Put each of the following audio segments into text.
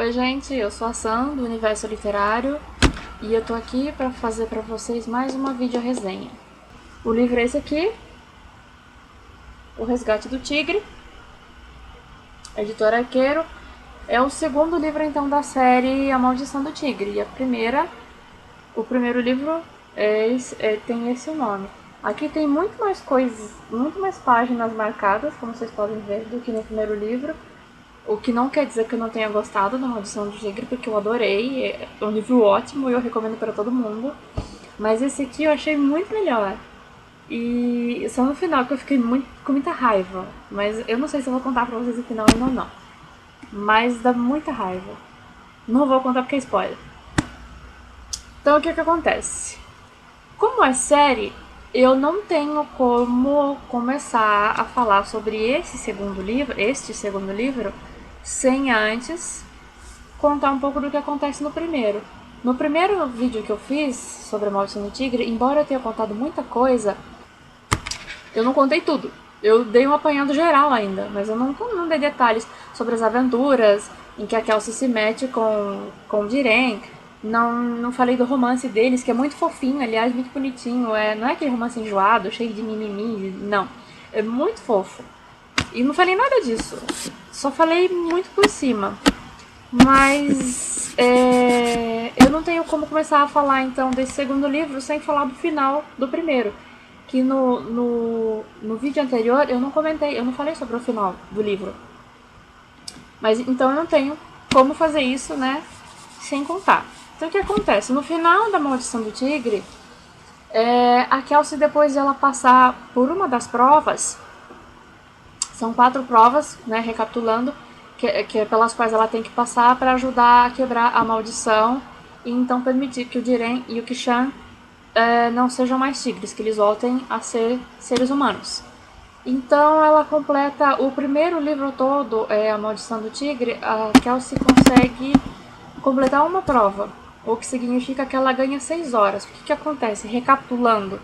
Oi gente, eu sou a Sam do Universo Literário e eu tô aqui para fazer para vocês mais uma vídeo resenha. O livro é esse aqui, O Resgate do Tigre, Editora Arqueiro. É o segundo livro então da série A Maldição do Tigre e o primeiro livro tem esse nome. Aqui tem muito mais coisas, muito mais páginas marcadas, como vocês podem ver, do que no primeiro livro. O que não quer dizer que eu não tenha gostado da Maldição do Tigre, porque eu adorei. É um livro ótimo e eu recomendo para todo mundo. Mas esse aqui eu achei muito melhor. E só no final que eu fiquei com muita raiva. Mas eu não sei se eu vou contar pra vocês o final ainda ou não. Mas dá muita raiva. Não vou contar porque é spoiler. Então o que acontece? Como é série, eu não tenho como começar a falar sobre este segundo livro, sem antes contar um pouco do que acontece no primeiro. No primeiro vídeo que eu fiz sobre a Maldição do Tigre, embora eu tenha contado muita coisa, eu não contei tudo. Eu dei um apanhado geral ainda, mas eu não dei detalhes sobre as aventuras em que a Kelsey se mete com o Diren. Não falei do romance deles, que é muito fofinho, aliás, muito bonitinho. Não é aquele romance enjoado, cheio de mimimi, não. É muito fofo. E não falei nada disso. Só falei muito por cima. Mas eu não tenho como começar a falar então desse segundo livro sem falar do final do primeiro. Que no vídeo anterior eu não comentei, eu não falei sobre o final do livro. Mas então eu não tenho como fazer isso, né, sem contar. Então o que acontece? No final da Maldição do Tigre, a Kelsey, depois de ela passar por uma das provas, são 4 provas, né, recapitulando, pelas quais ela tem que passar para ajudar a quebrar a maldição e então permitir que o Diren e o Kishan não sejam mais tigres, que eles voltem a ser seres humanos. Então ela completa o primeiro livro todo, A Maldição do Tigre. A Kelsey consegue completar uma prova, o que significa que ela ganha 6 horas. O que acontece? Recapitulando,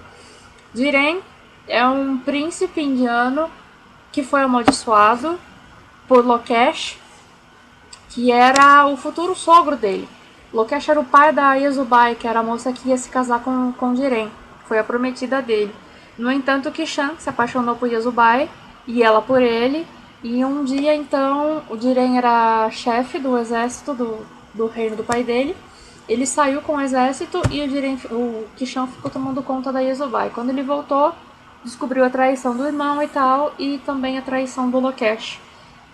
Diren é um príncipe indiano que foi amaldiçoado por Lokesh, que era o futuro sogro dele. Lokesh era o pai da Yasubai, que era a moça que ia se casar com Diren, foi a prometida dele. No entanto, Kishan se apaixonou por Yasubai e ela por ele. E um dia, então, o Diren era chefe do exército do reino do pai dele. Ele saiu com o exército e o Kishan ficou tomando conta da Yasubai. Quando ele voltou, descobriu a traição do irmão e tal, e também a traição do Lokesh,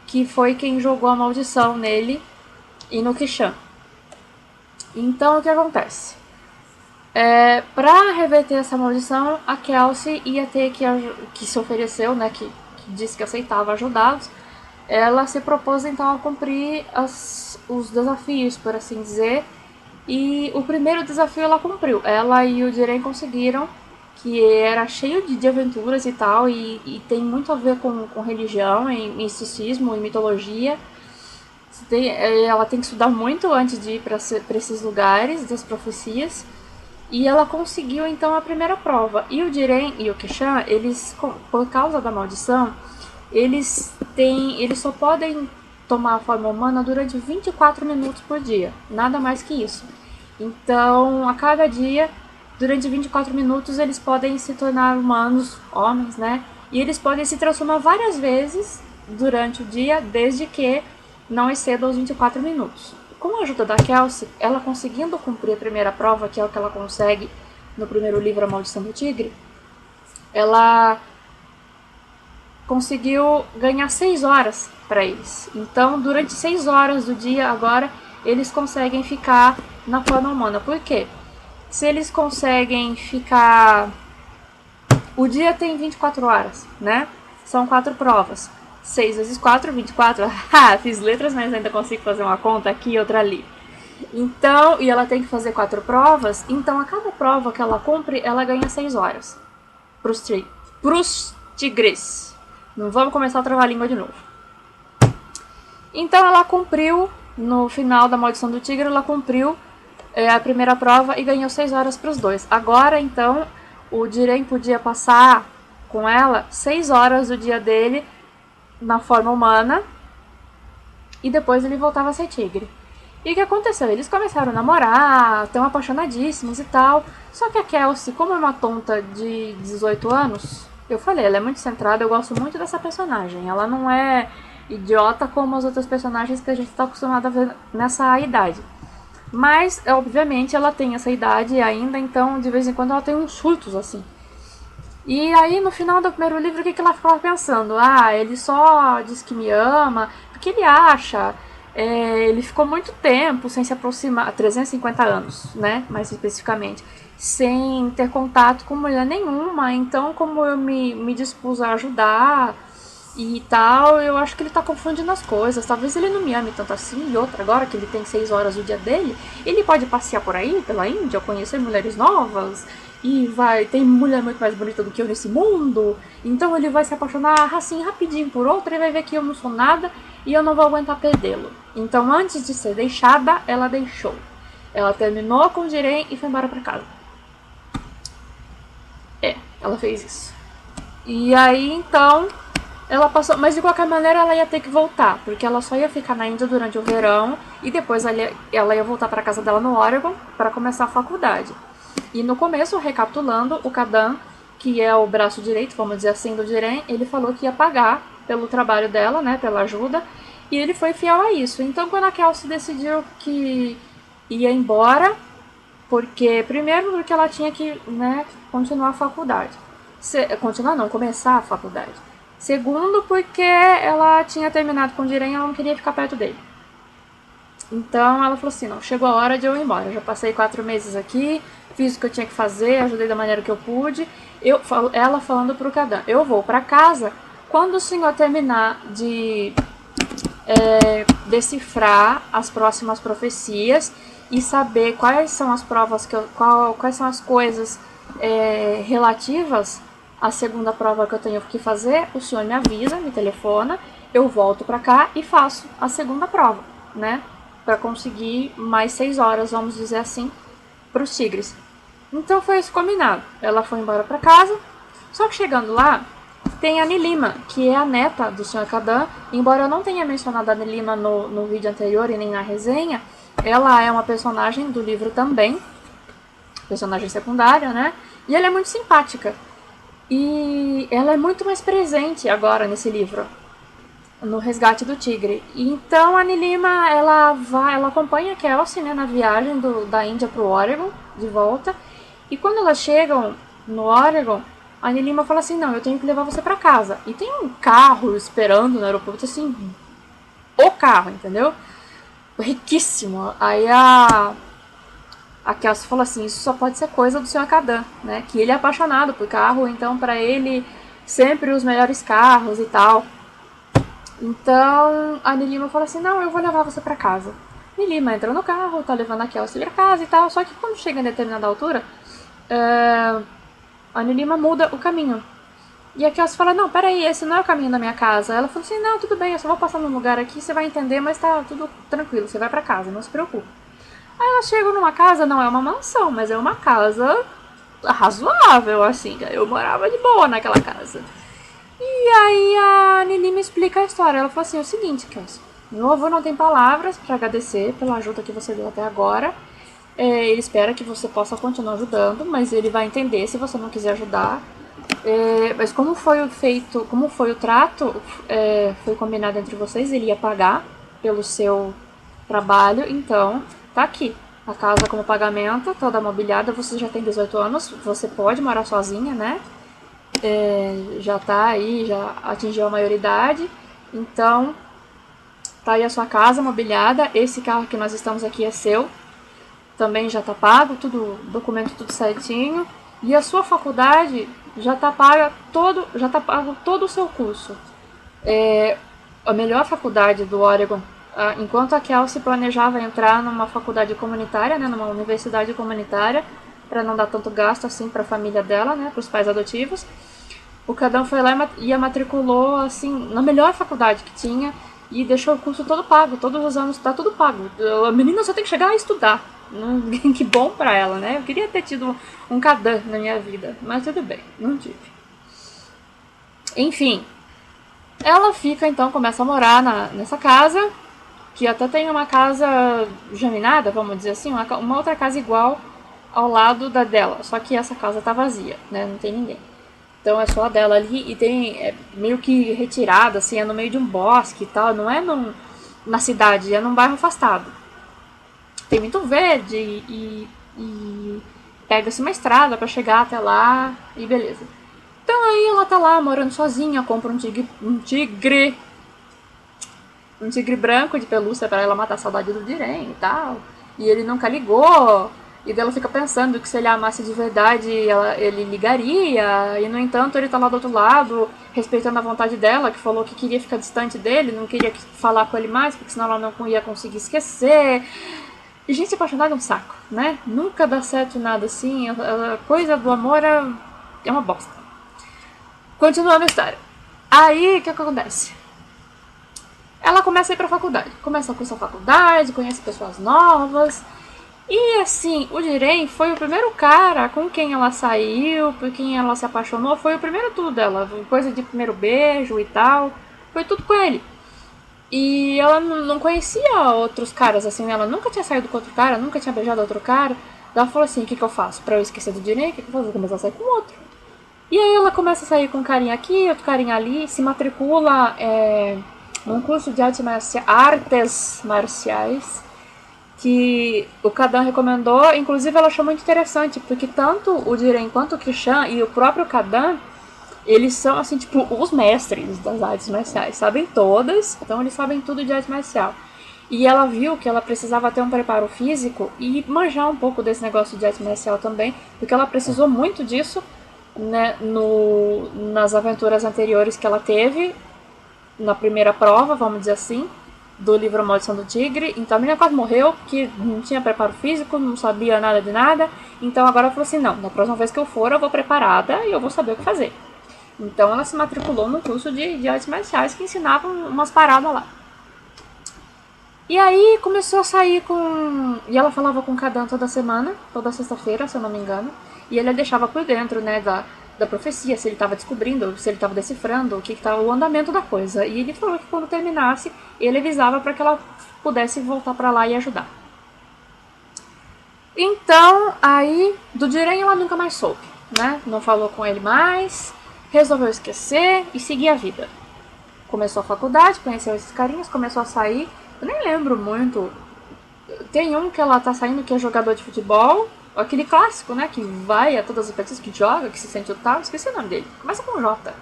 que foi quem jogou a maldição nele e no Kishan. Então, o que acontece? Para reverter essa maldição, a Kelsey ia ter que se ofereceu, né, que disse que aceitava ajudá-los. Ela se propôs então a cumprir os desafios, por assim dizer. E o primeiro desafio ela cumpriu. Ela e o Diren conseguiram, que era cheio de aventuras e tal, e tem muito a ver com religião, e misticismo e mitologia. Ela tem que estudar muito antes de ir para esses lugares das profecias. E ela conseguiu então a primeira prova. E o Diren e o Kishan, eles, por causa da maldição, eles só podem tomar a forma humana durante 24 minutos por dia, nada mais que isso. Então, a cada dia, durante 24 minutos, eles podem se tornar humanos, homens, né? E eles podem se transformar várias vezes durante o dia, desde que não exceda os 24 minutos. Com a ajuda da Kelsey, ela conseguindo cumprir a primeira prova, que é o que ela consegue no primeiro livro, A Maldição do Tigre, ela conseguiu ganhar 6 horas para eles. Então, durante 6 horas do dia, agora, eles conseguem ficar na forma humana. Por quê? Se eles conseguem ficar... O dia tem 24 horas, né? São 4 provas. 6 vezes 4, 24. Fiz letras, mas ainda consigo fazer uma conta aqui e outra ali. Então, e ela tem que fazer 4 provas. Então, a cada prova que ela cumpre, ela ganha 6 horas. Pros tigres. Não vamos começar a travar a língua de novo. Então, ela cumpriu, no final da Maldição do Tigre, ela cumpriu a primeira prova e ganhou 6 horas para os dois. Agora, então, o Diren podia passar com ela 6 horas do dia dele na forma humana e depois ele voltava a ser tigre. E o que aconteceu? Eles começaram a namorar, estão apaixonadíssimos e tal. Só que a Kelsey, como é uma tonta de 18 anos, eu falei, ela é muito centrada, eu gosto muito dessa personagem. Ela não é idiota como as outras personagens que a gente está acostumado a ver nessa idade. Mas, obviamente, ela tem essa idade ainda, então de vez em quando ela tem uns surtos assim. E aí, no final do primeiro livro, o que ela ficava pensando? Ah, ele só diz que me ama, porque ele acha. Ele ficou muito tempo sem se aproximar, 350 anos, né? Mais especificamente, sem ter contato com mulher nenhuma. Então, como eu me dispus a ajudar e tal, eu acho que ele tá confundindo as coisas. Talvez ele não me ame tanto assim. E outra, agora que ele tem 6 horas do dia dele, ele pode passear por aí, pela Índia, conhecer mulheres novas. E tem mulher muito mais bonita do que eu nesse mundo. Então ele vai se apaixonar assim rapidinho por outra e vai ver que eu não sou nada e eu não vou aguentar perdê-lo. Então, antes de ser deixada, ela deixou. Ela terminou com o Jiren e foi embora pra casa. Ela fez isso. E aí, então, ela passou, mas de qualquer maneira ela ia ter que voltar, porque ela só ia ficar na Índia durante o verão e depois ela ia voltar para casa dela no Oregon para começar a faculdade. E no começo, recapitulando, o Kadan, que é o braço direito, vamos dizer assim, do Jiren, ele falou que ia pagar pelo trabalho dela, né, pela ajuda, e ele foi fiel a isso. Então, quando a Kelsey decidiu que ia embora, porque primeiro porque ela tinha que, né, continuar a faculdade. Continuar não, começar a faculdade. Segundo, porque ela tinha terminado com o Jiren e ela não queria ficar perto dele. Então ela falou assim, não, chegou a hora de eu ir embora. Eu já passei 4 meses aqui, fiz o que eu tinha que fazer, ajudei da maneira que eu pude. Ela falando pro Kadan, eu vou para casa quando o senhor terminar de decifrar as próximas profecias e saber quais são as provas quais são as coisas relativas à segunda prova que eu tenho que fazer, o senhor me avisa, me telefona, eu volto para cá e faço a segunda prova, né? Para conseguir mais 6 horas, vamos dizer assim, para os tigres. Então foi isso combinado. Ela foi embora para casa, só que chegando lá, tem a Nilima, que é a neta do Sr. Kadan. Embora eu não tenha mencionado a Nilima no vídeo anterior e nem na resenha, ela é uma personagem do livro também, personagem secundária, né? E ela é muito simpática. E ela é muito mais presente agora nesse livro, no Resgate do Tigre. E então a Nilima, ela acompanha a Kelsey, né, na viagem da Índia pro Oregon, de volta. E quando elas chegam no Oregon, a Nilima fala assim, não, eu tenho que levar você pra casa. E tem um carro esperando no aeroporto, assim, o carro, entendeu? Riquíssimo. Aí a Kelsey fala assim, isso só pode ser coisa do Sr. Kadan, né? Que ele é apaixonado por carro, então pra ele sempre os melhores carros e tal. Então a Nilima fala assim, não, eu vou levar você pra casa. Nilima entra no carro, tá levando a Kelsey pra casa e tal, só que quando chega em determinada altura, a Nilima muda o caminho. E a Kelsey fala, não, peraí, esse não é o caminho da minha casa. Ela falou assim, não, tudo bem, eu só vou passar num lugar aqui, você vai entender, mas tá tudo tranquilo, você vai pra casa, não se preocupe. Aí elas chegam numa casa, não é uma mansão, mas é uma casa razoável, assim, eu morava de boa naquela casa. E aí a Nini me explica a história. Ela falou assim, é o seguinte, Kelsey, meu avô não tem palavras para agradecer pela ajuda que você deu até agora. Ele espera que você possa continuar ajudando, mas ele vai entender se você não quiser ajudar. Mas como foi o trato, foi combinado entre vocês, ele ia pagar pelo seu trabalho, então tá aqui. A casa como pagamento, toda mobiliada, você já tem 18 anos, você pode morar sozinha, né? Já tá aí, já atingiu a maioridade, então tá aí a sua casa mobiliada, esse carro que nós estamos aqui é seu, também já tá pago, tudo, documento tudo certinho, e a sua faculdade já tá pago todo o seu curso. A melhor faculdade do Oregon, enquanto a Kelsey planejava entrar numa faculdade comunitária, né, numa universidade comunitária, para não dar tanto gasto assim para a família dela, né, para os pais adotivos, o Kadan foi lá e a matriculou assim na melhor faculdade que tinha e deixou o curso todo pago, todos os anos tá tudo pago. A menina só tem que chegar a estudar. Que bom pra ela, né? Eu queria ter tido um Kadan na minha vida, mas tudo bem, não tive. Enfim, ela fica então, começa a morar nessa casa que até tem uma casa geminada, vamos dizer assim, uma outra casa igual ao lado da dela, só que essa casa tá vazia, né? Não tem ninguém. Então é só a dela ali e tem meio que retirada, assim, é no meio de um bosque e tal, não é na cidade, é num bairro afastado. Tem muito verde e pega-se uma estrada para chegar até lá e beleza. Então aí ela tá lá morando sozinha, compra um tigre branco de pelúcia para ela matar a saudade do Diren e tal. E ele nunca ligou. E dela fica pensando que se ele amasse de verdade, ele ligaria. E no entanto, ele tá lá do outro lado, respeitando a vontade dela, que falou que queria ficar distante dele, não queria falar com ele mais, porque senão ela não ia conseguir esquecer. E gente apaixonada é um saco, né? Nunca dá certo nada assim. A coisa do amor é uma bosta. Continuando a história. Aí, o que acontece? Ela começa a ir pra faculdade. Começa a cursar faculdade, conhece pessoas novas. E assim, o Diren foi o primeiro cara com quem ela saiu, por quem ela se apaixonou. Foi o primeiro tudo dela. Coisa de primeiro beijo e tal. Foi tudo com ele. E ela não conhecia outros caras, assim. Ela nunca tinha saído com outro cara, nunca tinha beijado outro cara. Ela falou assim, o que eu faço? Pra eu esquecer do Diren, o que eu faço? Vou começar a sair com outro. E aí ela começa a sair com um carinha aqui, outro carinha ali, se matricula num curso de artes marciais que o Kadan recomendou. Inclusive ela achou muito interessante, porque tanto o Diren quanto o Kishan e o próprio Kadan, eles são assim, tipo, os mestres das artes marciais, sabem todas, então eles sabem tudo de arte marcial. E ela viu que ela precisava ter um preparo físico e manjar um pouco desse negócio de arte marcial também, porque ela precisou muito disso, né, nas aventuras anteriores que ela teve, na primeira prova, vamos dizer assim, do livro A Maldição do Tigre. Então a menina quase morreu, porque não tinha preparo físico, não sabia nada de nada. Então agora ela falou assim, não, na próxima vez que eu for, eu vou preparada e eu vou saber o que fazer. Então ela se matriculou num curso de artes marciais que ensinavam umas paradas lá. E aí começou a sair com... E ela falava com o Kadan toda semana, toda sexta-feira, se eu não me engano. E ele a deixava por dentro, né, da profecia, se ele estava descobrindo, se ele estava decifrando, o que estava o andamento da coisa. E ele falou que quando terminasse, ele avisava para que ela pudesse voltar para lá e ajudar. Então, aí, do Diren ela nunca mais soube, né? Não falou com ele mais, resolveu esquecer e seguir a vida. Começou a faculdade, conheceu esses carinhas, começou a sair. Eu nem lembro muito. Tem um que ela tá saindo que é jogador de futebol. Aquele clássico, né? Que vai a todas as partidas, que joga, que se sente o tal. Esqueci o nome dele. Começa com J.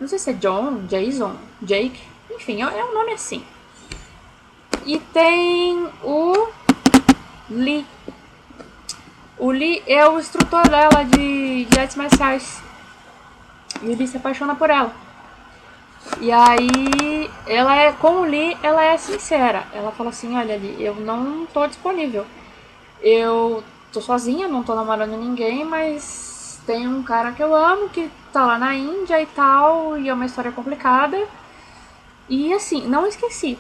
Não sei se é John, Jason, Jake. Enfim, é um nome assim. E tem o Lee. O Lee é o instrutor dela de artes marciais. E o Lee se apaixona por ela. E aí, com o Lee, ela é sincera. Ela fala assim, olha Lee, eu não tô disponível. Eu tô sozinha, não tô namorando ninguém, mas tem um cara que eu amo, que tá lá na Índia e tal, e é uma história complicada. E assim, não esqueci.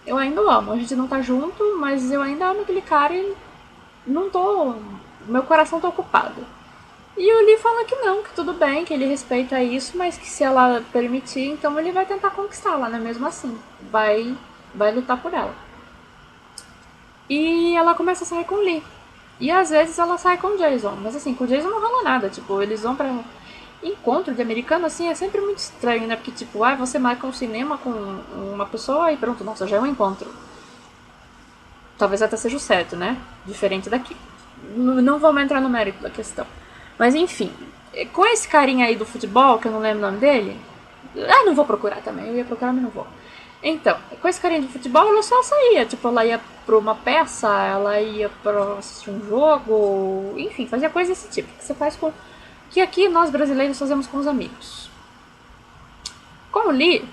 Eu ainda o amo. A gente não tá junto, mas eu ainda amo aquele cara e não tô... Meu coração tá ocupado. E o Lee fala que não, que tudo bem, que ele respeita isso, mas que se ela permitir, então ele vai tentar conquistá-la, né? Mesmo assim. Vai lutar por ela. E ela começa a sair com o Lee. E às vezes ela sai com o Jason. Mas assim, com o Jason não rola nada. Tipo, eles vão pra encontro de americano, assim, é sempre muito estranho, né? Porque, tipo, você marca um cinema com uma pessoa e pronto, nossa, já é um encontro. Talvez até seja o certo, né? Diferente daqui. Não vamos entrar no mérito da questão. Mas enfim, com esse carinha aí do futebol, que eu não lembro o nome dele. Não vou procurar também, eu ia procurar, mas não vou. Então, com esse carinha de futebol, ela só saía. Tipo, ela ia pra uma peça, ela ia pra assistir um jogo, enfim, fazia coisa desse tipo. Que você faz com. Que aqui nós brasileiros fazemos com os amigos. Com o Lee,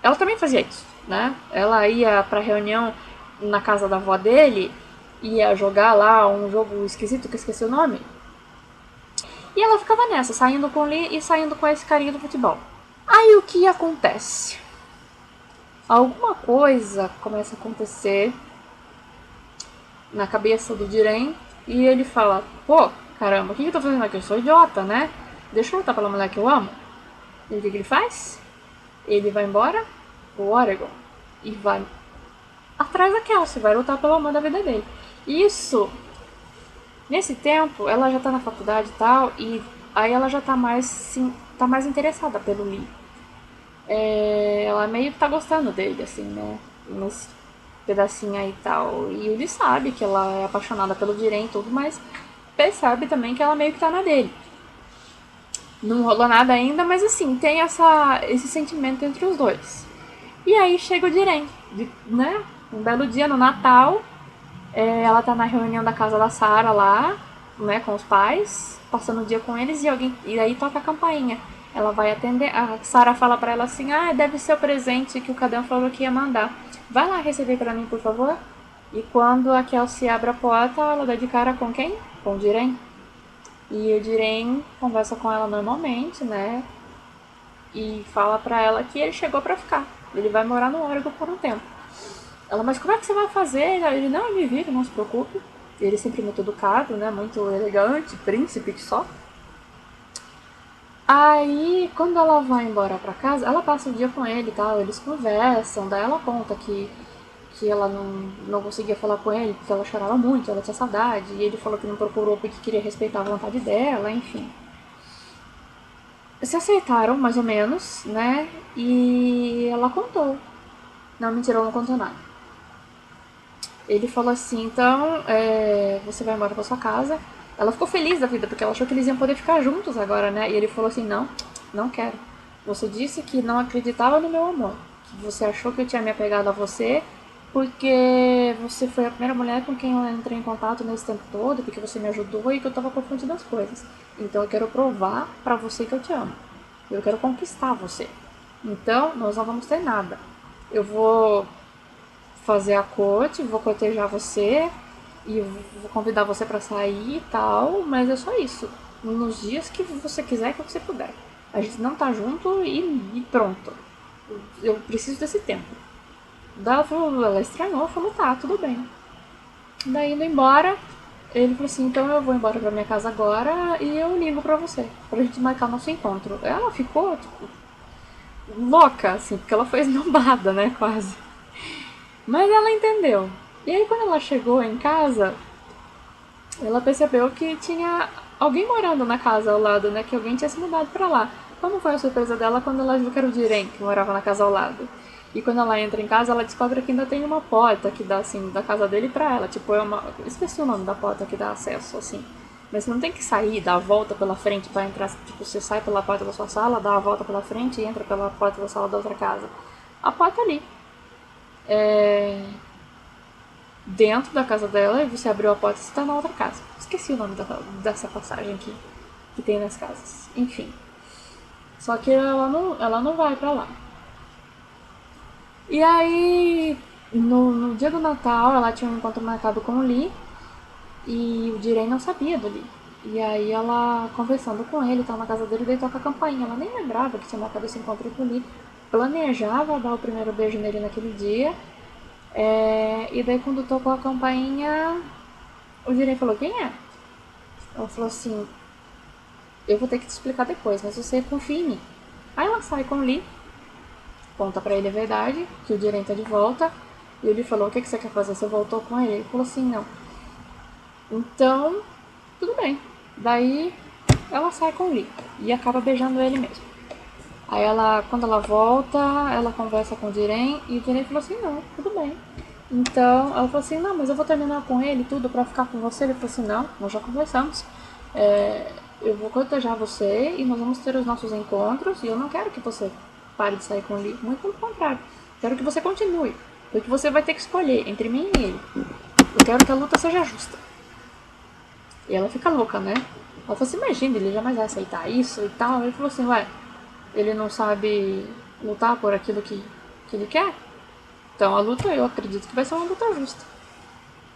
ela também fazia isso, né? Ela ia pra reunião na casa da avó dele, ia jogar lá um jogo esquisito que eu esqueci o nome. E ela ficava nessa, saindo com o Lee e saindo com esse carinha do futebol. Aí o que acontece? Alguma coisa começa a acontecer na cabeça do Diren e ele fala, pô, caramba, o que eu tô fazendo aqui? Eu sou idiota, né? Deixa eu lutar pela mulher que eu amo. E o que ele faz? Ele vai embora pro Oregon e vai atrás da Kelsey, vai lutar pelo amor da vida dele. Isso, nesse tempo, ela já tá na faculdade e tal, e aí ela já tá mais, sim, tá mais interessada pelo Lee. Ela meio que tá gostando dele, assim, né? Nesse pedacinho aí e tal. E ele sabe que ela é apaixonada pelo Jiren e tudo, mas percebe também que ela meio que tá na dele. Não rolou nada ainda, mas assim, tem esse sentimento entre os dois. E aí chega o Jiren, né? Um belo dia no Natal, ela tá na reunião da casa da Sarah lá, né, com os pais, passando o dia com eles e aí toca a campainha. Ela vai atender, a Sarah fala pra ela assim: "Ah, deve ser o presente que o Cadan falou que ia mandar. Vai lá receber pra mim, por favor." E quando a Kelsey abre a porta, ela dá de cara com quem? Com o Jiren. E o Jiren conversa com ela normalmente, né? E fala pra ela que ele chegou pra ficar. Ele vai morar no Oregon por um tempo. Ela, mas como é que você vai fazer? Ele, não, eu me viro, não se preocupe. Ele sempre muito educado, né? Muito elegante, príncipe que só. Aí, quando ela vai embora pra casa, ela passa o dia com ele e tal, eles conversam, daí ela conta que ela não conseguia falar com ele porque ela chorava muito, ela tinha saudade, e ele falou que não procurou porque queria respeitar a vontade dela, enfim. Se aceitaram, mais ou menos, né? E ela contou. Não, mentira, ela não contou nada. Ele falou assim, então, você vai embora pra sua casa. Ela ficou feliz da vida, porque ela achou que eles iam poder ficar juntos agora, né? E ele falou assim, não, não quero. Você disse que não acreditava no meu amor. Que você achou que eu tinha me apegado a você porque você foi a primeira mulher com quem eu entrei em contato nesse tempo todo, porque você me ajudou e que eu tava por frente das coisas. Então eu quero provar pra você que eu te amo. Eu quero conquistar você. Então, nós não vamos ter nada. Eu vou fazer a corte, vou cortejar você e vou convidar você para sair e tal, mas é só isso. Nos dias que você quiser, que você puder. A gente não tá junto e pronto. Eu preciso desse tempo. Ela estranhou, falou, tá, tudo bem. Daí indo embora, ele falou assim, então eu vou embora pra minha casa agora e eu ligo pra você, pra gente marcar nosso encontro. Ela ficou, tipo, louca, assim, porque ela foi esnobada, né, quase. Mas ela entendeu. E aí quando ela chegou em casa, ela percebeu que tinha alguém morando na casa ao lado, né? Que alguém tinha se mudado pra lá. Como foi a surpresa dela quando ela viu que era o Jiren, que morava na casa ao lado. E quando ela entra em casa, ela descobre que ainda tem uma porta que dá, assim, da casa dele pra ela. Tipo, é uma... Esqueci o nome da porta que dá acesso, assim. Mas você não tem que sair, dar a volta pela frente pra entrar. Tipo, você sai pela porta da sua sala, dá a volta pela frente e entra pela porta da sala da outra casa. A porta ali. É... Dentro da casa dela e você abriu a porta e você tá na outra casa. Esqueci o nome dessa passagem que tem nas casas. Enfim. Só que ela não vai pra lá. E aí, no dia do Natal, ela tinha um encontro marcado com o Lee e o Jiren não sabia do Lee. E aí ela, conversando com ele, tá na casa dele, daí toca a campainha. Ela nem lembrava que tinha marcado esse encontro com o Lee. Planejava dar o primeiro beijo nele naquele dia. E daí quando tocou a campainha, o Jiren falou, quem é? Ela falou assim, eu vou ter que te explicar depois, mas você confia em mim. Aí ela sai com o Lee, conta pra ele a verdade, que o Jiren tá de volta, e ele falou, o que você quer fazer? Você voltou com ele? Ele falou assim, não. Então, tudo bem. Daí ela sai com o Lee e acaba beijando ele mesmo. Aí ela, quando ela volta, ela conversa com o Jiren e o Jiren falou assim, não, tudo bem. Então, ela falou assim, não, mas eu vou terminar com ele tudo pra ficar com você. Ele falou assim, não, nós já conversamos. Eu vou cortejar você e nós vamos ter os nossos encontros e eu não quero que você pare de sair com ele. Muito pelo contrário. Quero que você continue. Porque você vai ter que escolher entre mim e ele. Eu quero que a luta seja justa. E ela fica louca, né? Ela falou assim, imagina, ele jamais vai aceitar isso e tal. Ele falou assim, ué, ele não sabe lutar por aquilo que ele quer? Então a luta eu acredito que vai ser uma luta justa.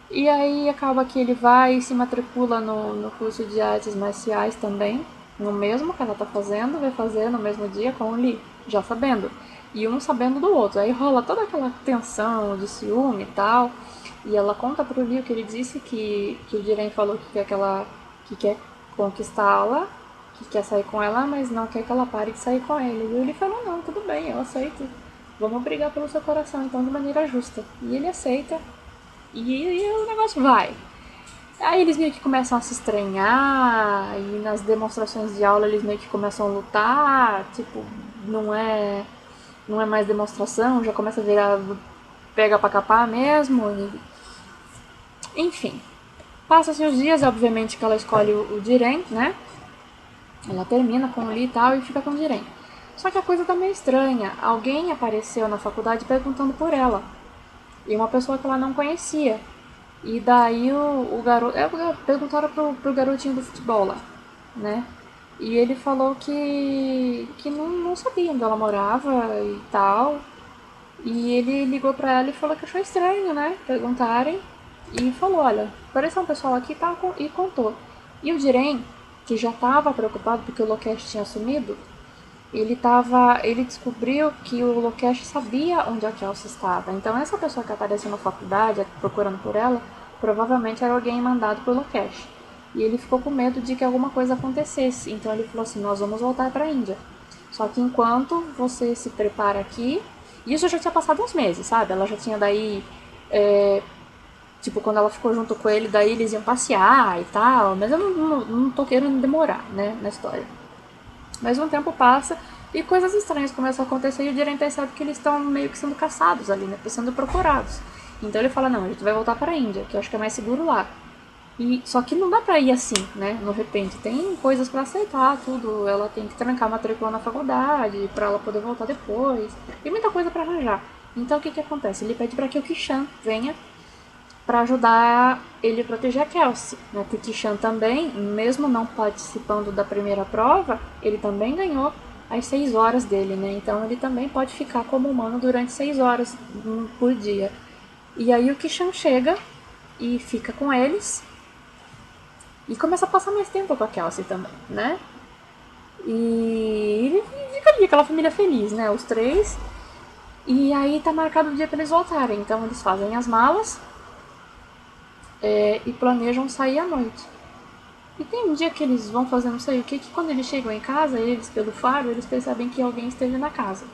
E aí acaba que ele vai e se matricula no curso de artes marciais também, no mesmo que ela tá fazendo, vai fazer no mesmo dia com o Lee, já sabendo. E um sabendo do outro. Aí rola toda aquela tensão de ciúme e tal. E ela conta pro Lee o que ele disse, que o Jiren falou que quer conquistá-la, que quer sair com ela, mas não quer que ela pare de sair com ele. E o Lee falou, não, tudo bem, eu aceito. vamos brigar pelo seu coração, então, de maneira justa. E ele aceita, e o negócio vai. Aí eles meio que começam a se estranhar, e nas demonstrações de aula eles meio que começam a lutar, tipo, não é mais demonstração, já começa a virar pega pra capar mesmo, enfim. Passa-se os dias, obviamente que ela escolhe o Diren, né? Ela termina com o Lee e tal e fica com o Diren. Só que a coisa tá meio estranha. Alguém apareceu na faculdade perguntando por ela. E uma pessoa que ela não conhecia. E daí o garoto. Perguntaram pro garotinho do futebol lá, né? E ele falou que não sabia onde ela morava e tal. E ele ligou pra ela e falou que achou estranho, né? Perguntarem. E falou, olha, apareceu um pessoal aqui tá, e contou. E o Diren, que já estava preocupado porque o Lokesh tinha sumido, ele descobriu que o Lokesh sabia onde a Kelsey estava. Então essa pessoa que apareceu na faculdade procurando por ela, provavelmente era alguém mandado por Lokesh. E ele ficou com medo de que alguma coisa acontecesse. Então ele falou assim, nós vamos voltar para a Índia. Só que enquanto você se prepara aqui... Isso já tinha passado uns meses, sabe? Ela já tinha daí... tipo, quando ela ficou junto com ele, daí eles iam passear e tal. Mas eu não tô querendo demorar, né, na história. Mas um tempo passa e coisas estranhas começam a acontecer e o Diren percebe que eles estão meio que sendo caçados ali, né? Sendo procurados. Então ele fala, não, a gente vai voltar para a Índia, que eu acho que é mais seguro lá. E, só que não dá pra ir assim, né? No repente. Tem coisas pra aceitar, tudo. Ela tem que trancar a matrícula na faculdade pra ela poder voltar depois. Tem muita coisa pra arranjar. Então o que que acontece? Ele pede pra que o Kishan venha pra ajudar ele a proteger a Kelsey. Né? Porque o Kishan também, mesmo não participando da primeira prova, ele também ganhou as 6 horas dele, né? Então ele também pode ficar como humano durante 6 horas por dia. E aí o Kishan chega e fica com eles e começa a passar mais tempo com a Kelsey também, né? E fica ali, aquela família feliz, né? Os três. E aí tá marcado o dia pra eles voltarem. Então eles fazem as malas e planejam sair à noite. E tem um dia que eles vão fazer não sei o que quando eles chegam em casa, eles pelo faro, eles percebem que alguém esteve na casa.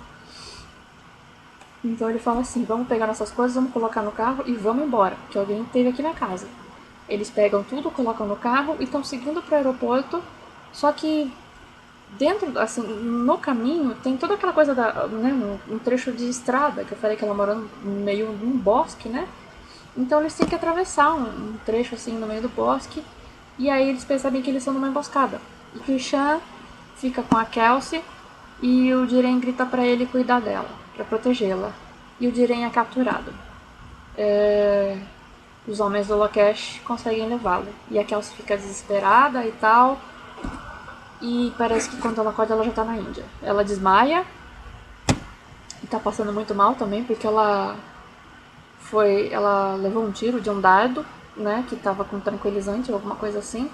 Então ele fala assim, vamos pegar nossas coisas, vamos colocar no carro e vamos embora, que alguém esteve aqui na casa. Eles pegam tudo, colocam no carro e estão seguindo para o aeroporto, só que dentro, assim, no caminho, tem toda aquela coisa da, né, um trecho de estrada, que eu falei que ela mora no meio de um bosque, né? Então eles têm que atravessar um trecho assim no meio do bosque, e aí eles percebem que eles estão numa emboscada. E que o Shan fica com a Kelsey e o Diren grita para ele cuidar dela, para protegê-la. E o Diren é capturado. Os homens do Lokesh conseguem levá-lo. E a Kelsey fica desesperada e tal. E parece que quando ela acorda ela já tá na Índia. Ela desmaia e tá passando muito mal também, porque ela levou um tiro de um dardo, né, que tava com tranquilizante ou alguma coisa assim.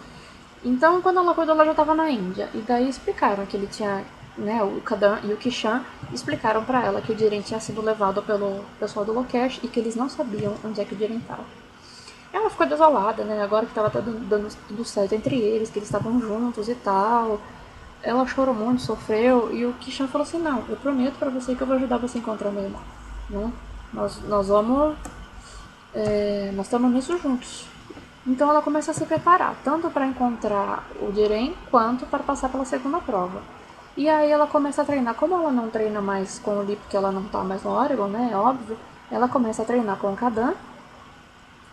Então quando ela acordou ela já tava na Índia. E daí explicaram que ele tinha, né, o Kadan e o Kishan explicaram para ela que o Diren tinha sido levado pelo pessoal do Lokesh e que eles não sabiam onde é que o Diren tava. Ela ficou desolada, né? Agora que tava dando tudo certo entre eles, que eles estavam juntos e tal. Ela chorou muito, sofreu, e o Kishan falou assim, não, eu prometo pra você que eu vou ajudar você a encontrar meu irmão. Né? Nós vamos... nós estamos nisso juntos. Então ela começa a se preparar, tanto para encontrar o Diren, quanto para passar pela segunda prova. E aí ela começa a treinar. Como ela não treina mais com o Lee, porque ela não tá mais no Oregon, né? É óbvio. Ela começa a treinar com o Kadan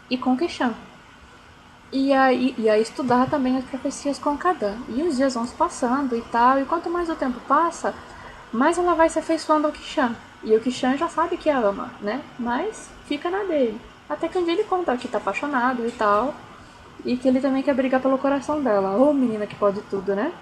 e com o Kishan. E aí estudar também as profecias com Kadan. E os dias vão se passando e tal, e quanto mais o tempo passa, mais ela vai se afeiçoando ao Kishan. E o Kishan já sabe que a ama, né? Mas fica na dele. Até que um dia ele conta que tá apaixonado e tal, e que ele também quer brigar pelo coração dela. Ô menina que pode tudo, né?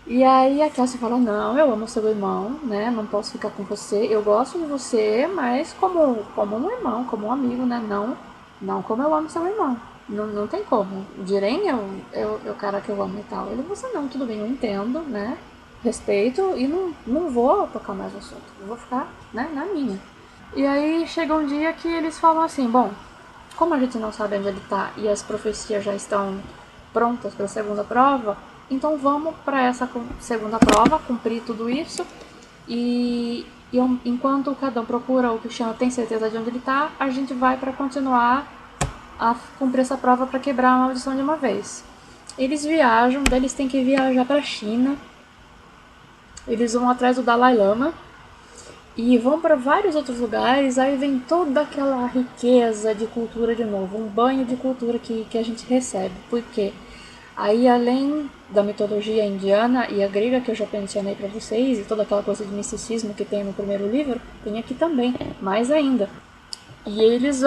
E aí a Kelsey fala, não, eu amo seu irmão, né? Não posso ficar com você. Eu gosto de você, mas como um irmão, como um amigo, né? Não como eu amo seu irmão. Não tem como. O Diren é o cara que eu amo e tal. Ele, você não, tudo bem, eu entendo, né? Respeito e não vou tocar mais no assunto. Eu vou ficar, né, na minha. E aí chega um dia que eles falam assim, bom, como a gente não sabe onde ele tá e as profecias já estão prontas para a segunda prova, então vamos para essa segunda prova, cumprir tudo isso. E E enquanto cada um procura o Kishan tem certeza de onde ele tá, a gente vai para continuar a cumprir essa prova para quebrar a maldição de uma vez. Eles viajam, daí eles têm que viajar para a China. Eles vão atrás do Dalai Lama e vão para vários outros lugares. Aí vem toda aquela riqueza de cultura de novo, um banho de cultura que a gente recebe. Por quê? Aí, além da mitologia indiana e a grega que eu já mencionei para vocês, e toda aquela coisa de misticismo que tem no primeiro livro, tem aqui também, mais ainda. E eles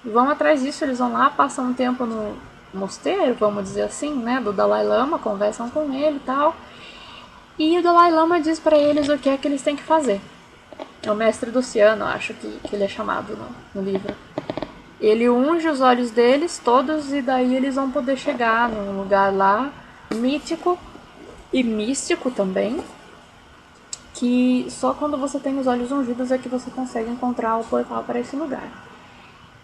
vão atrás disso, eles vão lá, passam um tempo no mosteiro, vamos dizer assim, né, do Dalai Lama, conversam com ele e tal. E o Dalai Lama diz para eles o que é que eles têm que fazer. É o mestre do oceano, acho que ele é chamado no livro. Ele unge os olhos deles todos e daí eles vão poder chegar num lugar lá mítico e místico também, que só quando você tem os olhos ungidos é que você consegue encontrar o portal para esse lugar.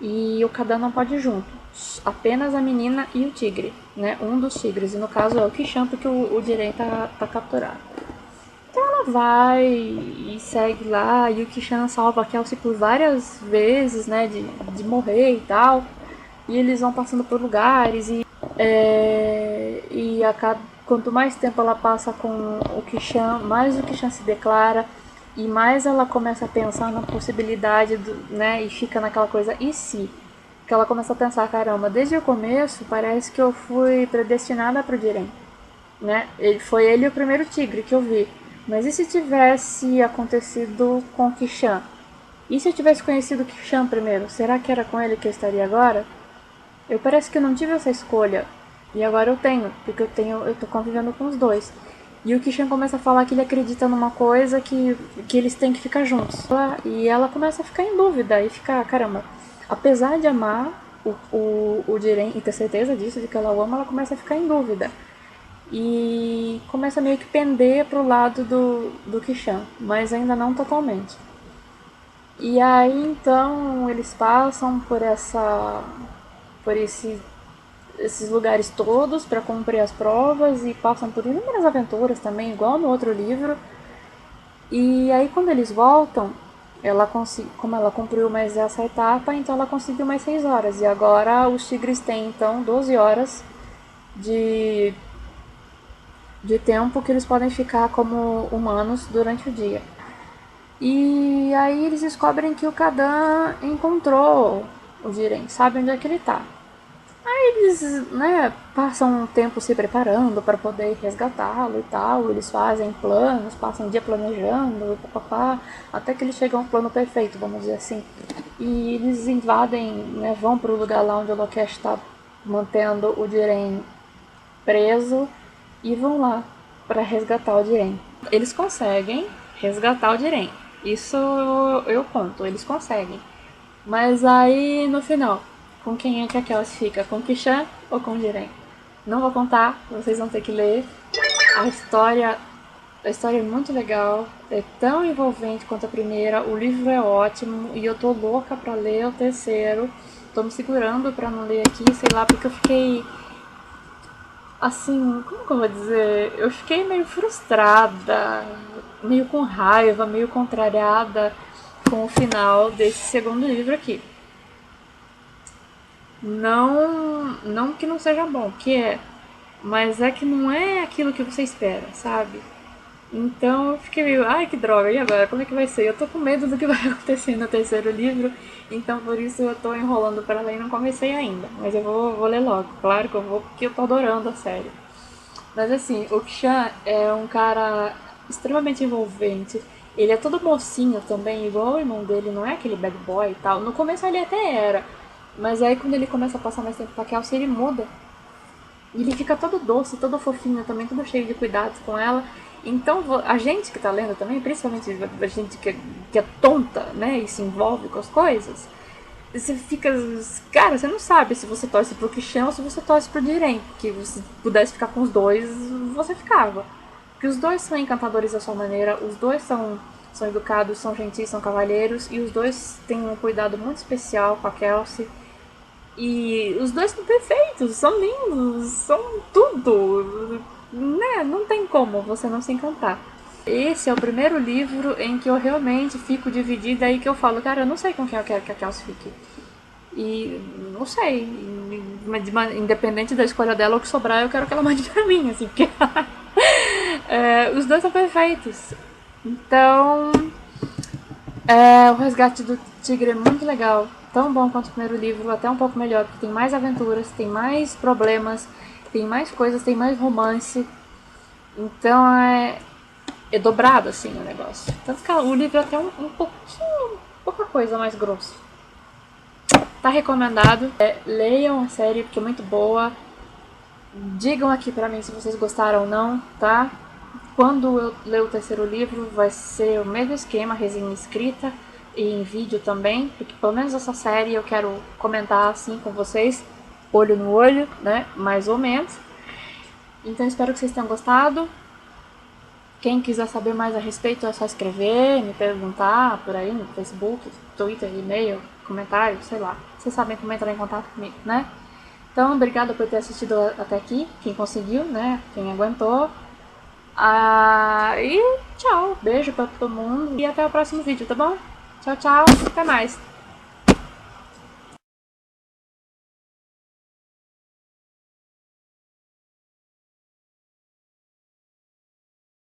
E o Kadan não pode ir junto, apenas a menina e o tigre, né? Um dos tigres, e no caso é o Kishan, porque o Jiren tá capturado. Então ela vai e segue lá, e o Kishan salva a Kelsey por várias vezes, né, de morrer e tal. E eles vão passando por lugares e quanto mais tempo ela passa com o Kishan, mais o Kishan se declara e mais ela começa a pensar na possibilidade, né, e fica naquela coisa, e se? Que ela começa a pensar, caramba, desde o começo parece que eu fui predestinada pro Jiren, né? Foi ele o primeiro tigre que eu vi. Mas e se tivesse acontecido com o Kishan? E se eu tivesse conhecido o Kishan primeiro? Será que era com ele que eu estaria agora? Eu parece que eu não tive essa escolha. E agora eu tenho, porque eu tô convivendo com os dois. E o Kishan começa a falar que ele acredita numa coisa que eles têm que ficar juntos. E ela começa a ficar em dúvida e ficar, caramba, apesar de amar o Jiren e ter certeza disso, de que ela o ama, ela começa a ficar em dúvida. E começa meio que pender pro lado do Kishan, mas ainda não totalmente. E aí então eles passam por esses lugares todos para cumprir as provas e passam por inúmeras aventuras também, igual no outro livro. E aí quando eles voltam, como ela cumpriu mais essa etapa, então ela conseguiu mais 6 horas. E agora os tigres têm então 12 horas de tempo que eles podem ficar como humanos durante o dia. E aí eles descobrem que o Kadan encontrou o Jiren, sabe onde é que ele tá. Aí eles, né, passam um tempo se preparando para poder resgatá-lo e tal. Eles fazem planos, passam um dia planejando, papapá, até que eles chegam ao plano perfeito, vamos dizer assim. E eles invadem, né, vão para o lugar lá onde o Lokesh está mantendo o Jiren preso e vão lá para resgatar o Jiren. Eles conseguem resgatar o Jiren. Isso eu conto, eles conseguem. Mas aí no final, com quem é que a Kelsey fica? Com o Kishan ou com o Jiren? Não vou contar, vocês vão ter que ler. A história é muito legal, é tão envolvente quanto a primeira, o livro é ótimo e eu tô louca pra ler o terceiro. Tô me segurando pra não ler aqui, sei lá, porque eu fiquei assim, como que eu vou dizer? Eu fiquei meio frustrada, meio com raiva, meio contrariada com o final desse segundo livro aqui. Não que não seja bom, que é, mas é que não é aquilo que você espera, sabe? Então eu fiquei meio, ai que droga, e agora? Como é que vai ser? Eu tô com medo do que vai acontecer no terceiro livro, então por isso eu tô enrolando para ler e não comecei ainda. Mas eu vou ler logo, claro que eu vou, porque eu tô adorando a série. Mas assim, o Kishan é um cara extremamente envolvente. Ele é todo mocinho também, igual o irmão dele, não é aquele bad boy e tal. No começo ele até era, mas aí quando ele começa a passar mais tempo com a Kelsey, ele muda. E ele fica todo doce, todo fofinho também, todo cheio de cuidados com ela. Então a gente que tá lendo também, principalmente a gente que é tonta, né, e se envolve com as coisas, você fica. Cara, você não sabe se você torce pro Christian ou se você torce pro Jiren. Porque se pudesse ficar com os dois, você ficava. Porque os dois são encantadores da sua maneira, os dois são educados, são gentis, são cavalheiros, e os dois têm um cuidado muito especial com a Kelsey. E os dois são perfeitos, são lindos, são tudo. Né? Não tem como você não se encantar. Esse é o primeiro livro em que eu realmente fico dividida e que eu falo, cara, eu não sei com quem eu quero que a Kelsey fique. E não sei, independente da escolha dela, o que sobrar eu quero que ela mande pra mim, assim, porque os dois são perfeitos. Então, o Resgate do Tigre é muito legal, tão bom quanto o primeiro livro, até um pouco melhor, porque tem mais aventuras, tem mais problemas, tem mais coisas, tem mais romance. Então é dobrado assim o negócio. Tanto que o livro é até um pouquinho, pouca coisa mais grosso. Tá recomendado. Leiam a série porque é muito boa. Digam aqui pra mim se vocês gostaram ou não, tá? Quando eu ler o terceiro livro, vai ser o mesmo esquema, resenha escrita e em vídeo também, porque pelo menos essa série eu quero comentar assim com vocês, olho no olho, né? Mais ou menos. Então espero que vocês tenham gostado. Quem quiser saber mais a respeito é só escrever, me perguntar por aí no Facebook, Twitter, e-mail, comentário, sei lá. Vocês sabem como entrar em contato comigo, né? Então, obrigada por ter assistido até aqui, quem conseguiu, né? Quem aguentou. E tchau, beijo pra todo mundo e até o próximo vídeo, tá bom? Tchau, tchau, até mais.